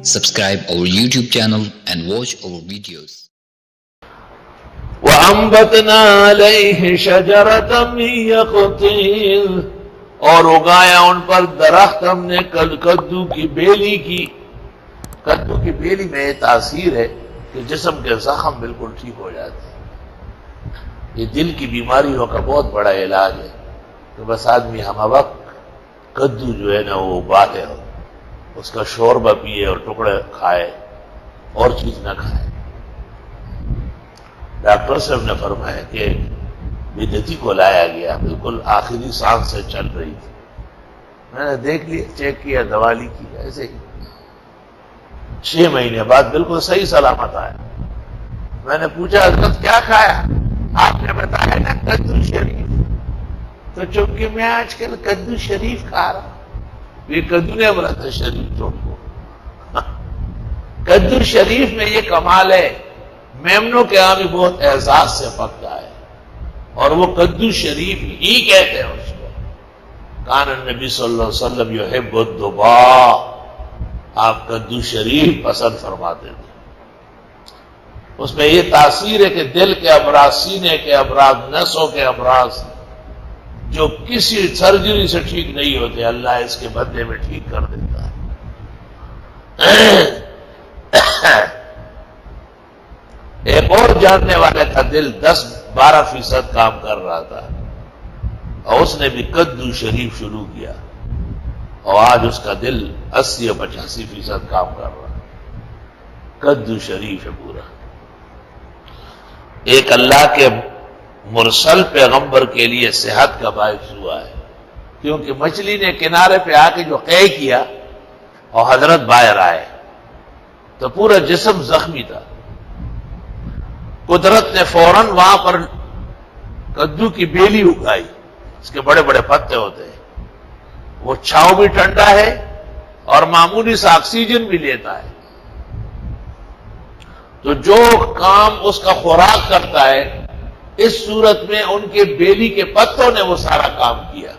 Subscribe our YouTube channel and watch our videos. وَأَنبَتْنَا عَلَيْهِ شَجَرَةً مِّن يَقْطِينٍ، اور اگایا ان پر درخت ہم نے کدو کی بیلی کی۔ کدو کی بیلی میں یہ تاثیر ہے کہ جسم کے زخم بالکل ٹھیک ہو جاتے ہیں۔ یہ دل کی بیماریوں کا بہت بڑا علاج ہے کہ بس آدمی ہم وقت کدو جو ہے نا وہ ابالے ہو، اس کا شوربہ پیے اور ٹکڑے کھائے، اور چیز نہ کھائے۔ ڈاکٹر صاحب نے فرمایا کہ بدعتی کو لایا گیا، بالکل آخری سانس سے چل رہی تھی۔ میں نے دیکھ لیا، چیک کیا، دوا لی کی، ایسے ہی 6 مہینے بعد بالکل صحیح سلامت آیا۔ میں نے پوچھا حضرت کیا کھایا؟ آپ نے بتایا نا کدو شریف۔ تو چونکہ میں آج کل کدو شریف کھا رہا ہوں، یہ کدو نے بولا تھا شریف چھوڑ کو۔ کدو شریف میں یہ کمال ہے، میمنوں کے یہاں بھی بہت اعزاز سے پکتا ہے، اور وہ کدو شریف ہی کہتے ہیں اس کو۔ کان النبی صلی اللہ علیہ وسلم یحب الدباء، آپ کدو شریف پسند فرماتے تھے۔ اس میں یہ تاثیر ہے کہ دل کے امراض، سینے کے امراض، نسوں کے امراض جو کسی سرجری سے ٹھیک نہیں ہوتے، اللہ اس کے بدلے میں ٹھیک کر دیتا ہے۔ ایک اور جاننے والے کا دل 10-12% کام کر رہا تھا، اور اس نے بھی کدو شریف شروع کیا، اور آج اس کا دل 80-85% کام کر رہا ہے۔ کدو شریف ہے پورا۔ ایک اللہ کے مرسل پیغمبر کے لیے صحت کا باعث ہوا ہے، کیونکہ مچھلی نے کنارے پہ آ کے جو قے کیا اور حضرت باہر آئے تو پورا جسم زخمی تھا۔ قدرت نے فوراً وہاں پر کدو کی بیلی اگائی، اس کے بڑے بڑے پتے ہوتے ہیں، وہ چھاؤں بھی ٹھنڈا ہے اور معمولی سا آکسیجن بھی لیتا ہے، تو جو کام اس کا خوراک کرتا ہے، اس صورت میں ان کے بیلی کے پتوں نے وہ سارا کام کیا۔